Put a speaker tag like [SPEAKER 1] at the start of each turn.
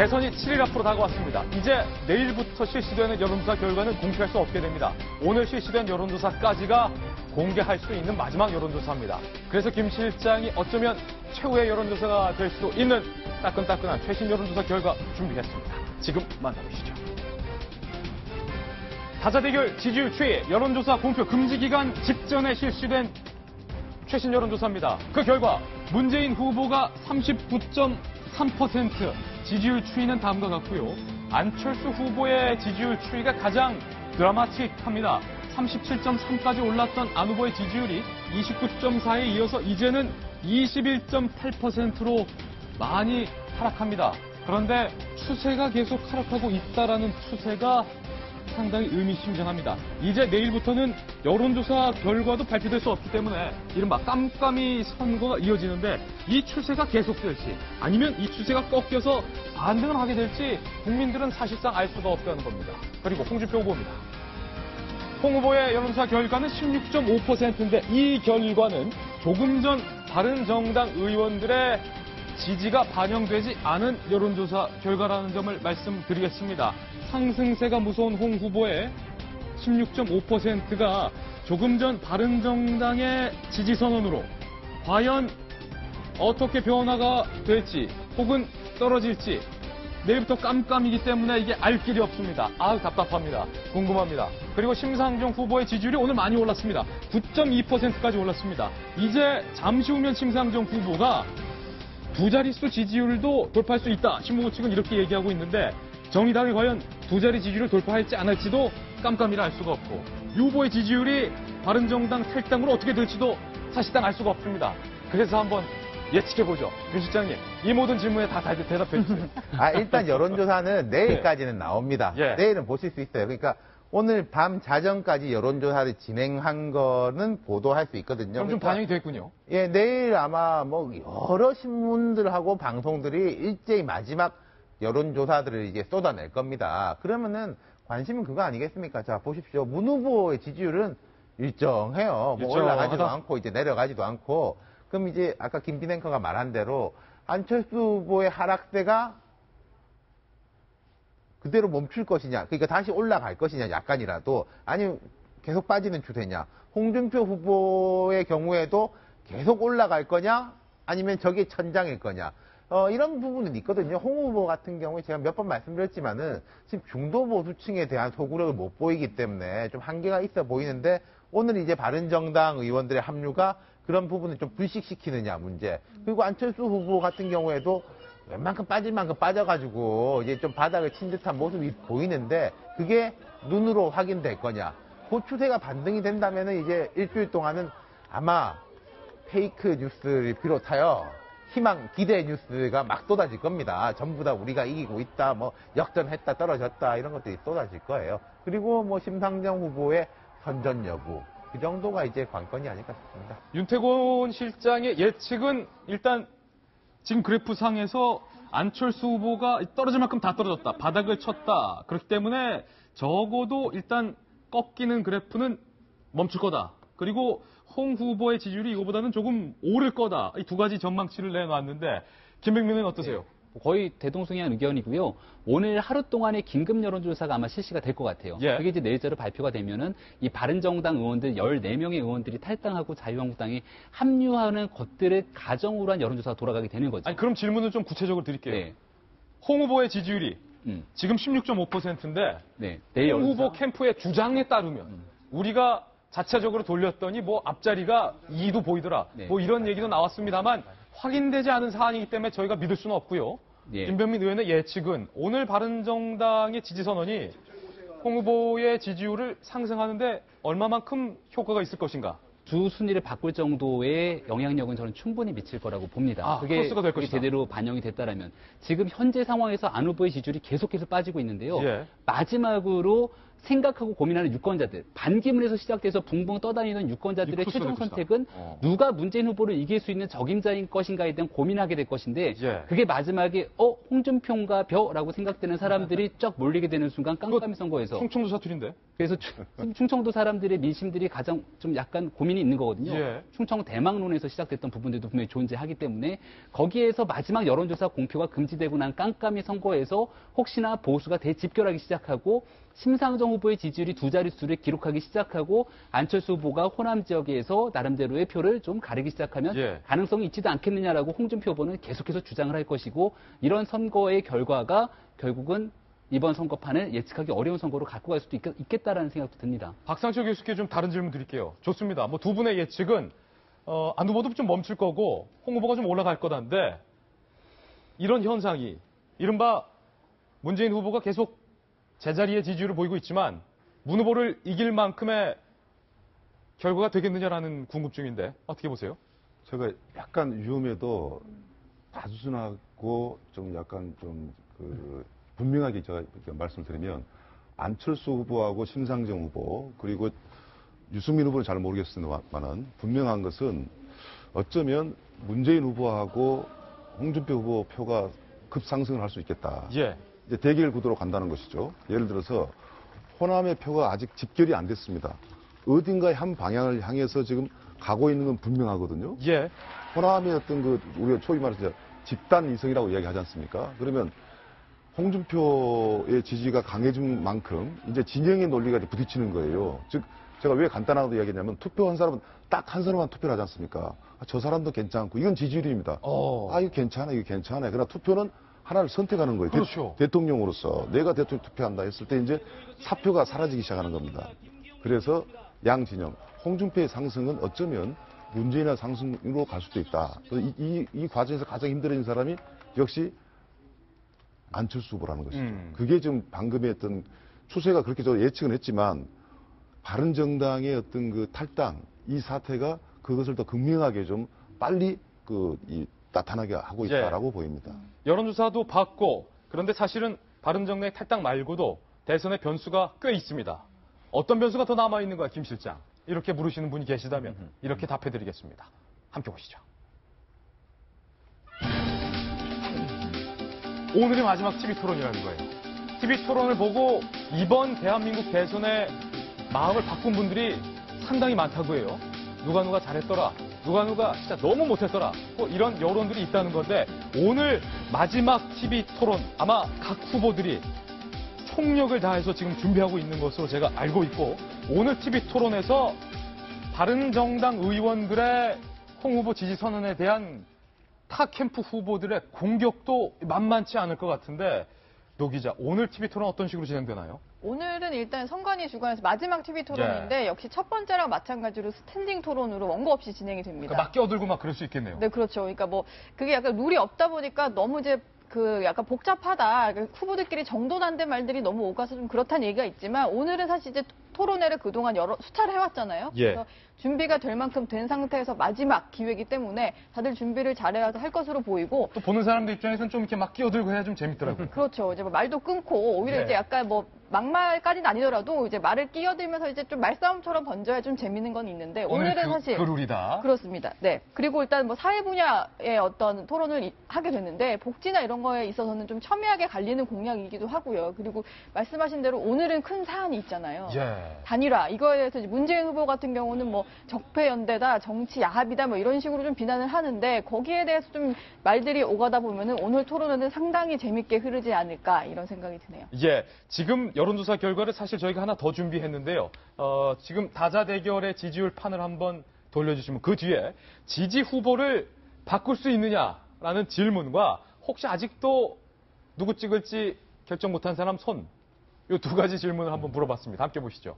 [SPEAKER 1] 대선이 7일 앞으로 다가왔습니다. 이제 내일부터 실시되는 여론조사 결과는 공개할 수 없게 됩니다. 오늘 실시된 여론조사까지가 공개할 수 있는 마지막 여론조사입니다. 그래서 김 실장이 어쩌면 최후의 여론조사가 될 수도 있는 따끈따끈한 최신 여론조사 결과 준비했습니다. 지금 만나보시죠. 다자대결 지지율 최애 여론조사 공표 금지 기간 직전에 실시된 최신 여론조사입니다. 그 결과 문재인 후보가 39.3%, 지지율 추이는 다음과 같고요. 안철수 후보의 지지율 추이가 가장 드라마틱합니다. 37.3까지 올랐던 안 후보의 지지율이 29.4에 이어서 이제는 21.8%로 많이 하락합니다. 그런데 추세가 계속 하락하고 있다라는 추세가 상당히 의미심장합니다. 이제 내일부터는 여론조사 결과도 발표될 수 없기 때문에 이른바 깜깜이 선거가 이어지는데 이 추세가 계속될지 아니면 이 추세가 꺾여서 반등을 하게 될지 국민들은 사실상 알 수가 없다는 겁니다. 그리고 홍준표 후보입니다. 홍 후보의 여론조사 결과는 16.5%인데 이 결과는 조금 전 바른정당 의원들의 지지가 반영되지 않은 여론조사 결과라는 점을 말씀드리겠습니다. 상승세가 무서운 홍 후보의 16.5%가 조금 전 바른정당의 지지선언으로 과연 어떻게 변화가 될지 혹은 떨어질지 내일부터 깜깜이기 때문에 이게 알 길이 없습니다. 아우 답답합니다. 궁금합니다. 그리고 심상정 후보의 지지율이 오늘 많이 올랐습니다. 9.2%까지 올랐습니다. 이제 잠시 후면 심상정 후보가 두 자릿수 지지율도 돌파할 수 있다. 신문고 측은 이렇게 얘기하고 있는데 정의당이 과연 두 자리 지지율을 돌파할지 안 할지도 깜깜이라 알 수가 없고 유 후보의 지지율이 바른정당 탈당으로 어떻게 될지도 사실상 알 수가 없습니다. 그래서 한번 예측해보죠. 윤 실장님, 이 모든 질문에 다 대답해 주세요.
[SPEAKER 2] 일단 여론조사는 내일까지는 나옵니다.
[SPEAKER 1] 예.
[SPEAKER 2] 내일은 보실 수 있어요. 그러니까 오늘 밤 자정까지 여론조사를 진행한 거는 보도할 수 있거든요.
[SPEAKER 1] 그럼 좀
[SPEAKER 2] 그러니까,
[SPEAKER 1] 반영이 됐군요.
[SPEAKER 2] 예, 내일 아마 뭐 여러 신문들하고 방송들이 일제히 마지막 여론조사들을 이제 쏟아낼 겁니다. 그러면은 관심은 그거 아니겠습니까? 자, 보십시오. 문 후보의 지지율은 일정해요. 뭐 올라가지도 않고 이제 내려가지도 않고. 그럼 이제 아까 김빈 앵커가 말한 대로 안철수 후보의 하락세가 그대로 멈출 것이냐, 그러니까 다시 올라갈 것이냐, 약간이라도, 아니면 계속 빠지는 추세냐, 홍준표 후보의 경우에도 계속 올라갈 거냐, 아니면 저게 천장일 거냐, 이런 부분은 있거든요. 홍 후보 같은 경우에 제가 몇 번 말씀드렸지만은 지금 중도 보수층에 대한 소구력을 못 보이기 때문에 좀 한계가 있어 보이는데 오늘 이제 바른정당 의원들의 합류가 그런 부분을 좀 불식시키느냐 문제. 그리고 안철수 후보 같은 경우에도 웬만큼 빠질 만큼 빠져가지고 이제 좀 바닥을 친 듯한 모습이 보이는데 그게 눈으로 확인될 거냐. 그 추세가 반등이 된다면은 이제 일주일 동안은 아마 페이크 뉴스를 비롯하여 희망, 기대 뉴스가 막 쏟아질 겁니다. 전부 다 우리가 이기고 있다, 뭐 역전했다, 떨어졌다 이런 것들이 쏟아질 거예요. 그리고 뭐 심상정 후보의 선전 여부. 그 정도가 이제 관건이 아닐까 싶습니다.
[SPEAKER 1] 윤태곤 실장의 예측은 일단 지금 그래프상에서 안철수 후보가 떨어질 만큼 다 떨어졌다. 바닥을 쳤다. 그렇기 때문에 적어도 일단 꺾이는 그래프는 멈출 거다. 그리고 홍 후보의 지지율이 이거보다는 조금 오를 거다. 이 두 가지 전망치를 내놨는데 김백민은 어떠세요?
[SPEAKER 3] 거의 대동소이한 의견이고요. 오늘 하루 동안의 긴급 여론조사가 아마 실시가 될 것 같아요.
[SPEAKER 1] 예.
[SPEAKER 3] 그게 이제 내일자로 발표가 되면은 이 바른정당 의원들 14명의 의원들이 탈당하고 자유한국당에 합류하는 것들을 가정으로 한 여론조사가 돌아가게 되는 거죠.
[SPEAKER 1] 아니, 그럼 질문을 좀 구체적으로 드릴게요.
[SPEAKER 3] 네.
[SPEAKER 1] 홍 후보의 지지율이 지금 16.5%인데
[SPEAKER 3] 네.
[SPEAKER 1] 홍 후보 캠프의 주장에 따르면 우리가 자체적으로 돌렸더니 뭐 앞자리가 2도 보이더라.
[SPEAKER 3] 네.
[SPEAKER 1] 뭐 이런 얘기도 나왔습니다만 확인되지 않은 사안이기 때문에 저희가 믿을 수는 없고요.
[SPEAKER 3] 예.
[SPEAKER 1] 김병민 의원의 예측은 오늘 바른정당의 지지선언이 홍 후보의 지지율을 상승하는데 얼마만큼 효과가 있을 것인가?
[SPEAKER 3] 주 순위를 바꿀 정도의 영향력은 저는 충분히 미칠 거라고 봅니다. 그게
[SPEAKER 1] 플러스가 될 것이다.
[SPEAKER 3] 제대로 반영이 됐다라면 지금 현재 상황에서 안 후보의 지지율이 계속해서 빠지고 있는데요.
[SPEAKER 1] 예.
[SPEAKER 3] 마지막으로 생각하고 고민하는 유권자들, 반기문에서 시작돼서 붕붕 떠다니는 유권자들의
[SPEAKER 1] 이
[SPEAKER 3] 최종
[SPEAKER 1] 크로스로드시다.
[SPEAKER 3] 선택은 누가 문재인 후보를 이길 수 있는 적임자인 것인가에 대한 고민하게 될 것인데
[SPEAKER 1] 예.
[SPEAKER 3] 그게 마지막에 홍준표인가 벼라고 생각되는 사람들이 쫙 몰리게 되는 순간 깜깜이 선거에서
[SPEAKER 1] 충청도 사투리인데.
[SPEAKER 3] 그래서 충청도 사람들의 민심들이 가장 좀 약간 고민이 있는 거거든요.
[SPEAKER 1] 예.
[SPEAKER 3] 충청 대망론에서 시작됐던 부분들도 분명히 존재하기 때문에 거기에서 마지막 여론조사 공표가 금지되고 난 깜깜이 선거에서 혹시나 보수가 대집결하기 시작하고 심상정 후보의 지지율이 두 자릿수를 기록하기 시작하고 안철수 후보가 호남 지역에서 나름대로의 표를 좀 가리기 시작하면
[SPEAKER 1] 예.
[SPEAKER 3] 가능성이 있지도 않겠느냐라고 홍준표 후보는 계속해서 주장을 할 것이고 이런 선거의 결과가 결국은 이번 선거판을 예측하기 어려운 선거로 갖고 갈 수도 있겠다라는 생각도 듭니다.
[SPEAKER 1] 박상철 교수께 좀 다른 질문 드릴게요. 좋습니다. 뭐 두 분의 예측은 안 후보도 좀 멈출 거고 홍 후보가 좀 올라갈 거다인데 이런 현상이 이른바 문재인 후보가 계속 제자리의 지지율을 보이고 있지만 문 후보를 이길 만큼의 결과가 되겠느냐라는 궁금증인데 어떻게 보세요?
[SPEAKER 4] 제가 약간 위험해도 단순하고 좀 약간 분명하게 제가 이렇게 말씀드리면 안철수 후보하고 심상정 후보 그리고 유승민 후보는 잘 모르겠습니다만은 분명한 것은 어쩌면 문재인 후보하고 홍준표 후보 표가 급상승을 할 수 있겠다.
[SPEAKER 1] 예.
[SPEAKER 4] 이제 대결 구도로 간다는 것이죠. 예를 들어서 호남의 표가 아직 집결이 안 됐습니다. 어딘가에 한 방향을 향해서 지금 가고 있는 건 분명하거든요.
[SPEAKER 1] 예.
[SPEAKER 4] 호남의 어떤 우리가 소위 말해서 집단 이성이라고 이야기하지 않습니까? 그러면 홍준표의 지지가 강해진 만큼 이제 진영의 논리가 이제 부딪히는 거예요. 즉 제가 왜 간단하다고 이야기했냐면 투표한 사람은 딱 한 사람만 투표를 하지 않습니까? 저 사람도 괜찮고 이건 지지율입니다. 이거 괜찮아, 이거 괜찮아. 그러나 투표는 하나를 선택하는 거예요.
[SPEAKER 1] 그렇죠.
[SPEAKER 4] 대통령으로서 내가 대통령 투표한다 했을 때 이제 사표가 사라지기 시작하는 겁니다. 그래서 양 진영 홍준표의 상승은 어쩌면 문재인의 상승으로 갈 수도 있다. 이 과정에서 가장 힘들어진 사람이 역시 안철수 후보라는 것이죠. 그게 지금 방금의 어떤 추세가 그렇게 저 예측은 했지만 바른정당의 어떤 탈당 이 사태가 그것을 더 극명하게 좀 빨리 나타나게 하고 있다라고 보입니다.
[SPEAKER 1] 여론조사도 받고 그런데 사실은 바른정당의 탈당 말고도 대선의 변수가 꽤 있습니다. 어떤 변수가 더 남아있는 거야, 김 실장? 이렇게 물으시는 분이 계시다면 이렇게 답해드리겠습니다. 함께 보시죠. 오늘이 마지막 TV 토론이라는 거예요. TV 토론을 보고 이번 대한민국 대선에 마음을 바꾼 분들이 상당히 많다고 해요. 누가 잘했더라. 누가 진짜 너무 못했더라. 뭐 이런 여론들이 있다는 건데 오늘 마지막 TV 토론 아마 각 후보들이 총력을 다해서 지금 준비하고 있는 것으로 제가 알고 있고 오늘 TV 토론에서 바른정당 의원들의 홍 후보 지지 선언에 대한 타 캠프 후보들의 공격도 만만치 않을 것 같은데 노 기자, 오늘 TV 토론 어떤 식으로 진행되나요?
[SPEAKER 5] 오늘은 일단 선관위 주관에서 마지막 TV 토론인데 역시 첫 번째랑 마찬가지로 스탠딩 토론으로 원고 없이 진행이 됩니다.
[SPEAKER 1] 그러니까 막 끼어들고 막 그럴 수 있겠네요.
[SPEAKER 5] 네, 그렇죠. 그러니까 뭐 그게 약간 룰이 없다 보니까 너무 이제 약간 복잡하다. 후보들끼리 정돈안된 말들이 너무 오가서 좀 그렇다는 얘기가 있지만 오늘은 사실 이제 토론회를 그동안 여러 수차례 해왔잖아요.
[SPEAKER 1] 예.
[SPEAKER 5] 그래서 준비가 될 만큼 된 상태에서 마지막 기회이기 때문에 다들 준비를 잘해야 할 것으로 보이고
[SPEAKER 1] 또 보는 사람들 입장에서는 좀 이렇게 막 끼어들고 해야 좀 재밌더라고요.
[SPEAKER 5] 그렇죠. 이제 뭐 말도 끊고 오히려
[SPEAKER 1] 네.
[SPEAKER 5] 이제 약간 뭐 막말까지는 아니더라도 이제 말을 끼어들면서 이제 좀 말싸움처럼 번져야 좀 재밌는 건 있는데 오늘은 사실
[SPEAKER 1] 그 룰이다.
[SPEAKER 5] 그렇습니다. 네. 그리고 일단 뭐 사회 분야의 어떤 토론을 하게 됐는데 복지나 이런 거에 있어서는 좀 첨예하게 갈리는 공약이기도 하고요. 그리고 말씀하신 대로 오늘은 큰 사안이 있잖아요.
[SPEAKER 1] 예.
[SPEAKER 5] 단일화 이거에 대해서 이제 문재인 후보 같은 경우는 뭐 적폐연대다, 정치 야합이다 뭐 이런 식으로 좀 비난을 하는데 거기에 대해서 좀 말들이 오가다 보면은 오늘 토론회는 상당히 재밌게 흐르지 않을까 이런 생각이 드네요.
[SPEAKER 1] 예. 지금 여론조사 결과를 사실 저희가 하나 더 준비했는데요. 지금 다자 대결의 지지율 판을 한번 돌려주시면 그 뒤에 지지 후보를 바꿀 수 있느냐라는 질문과 혹시 아직도 누구 찍을지 결정 못한 사람 손 이 두 가지 질문을 한번 물어봤습니다. 함께 보시죠.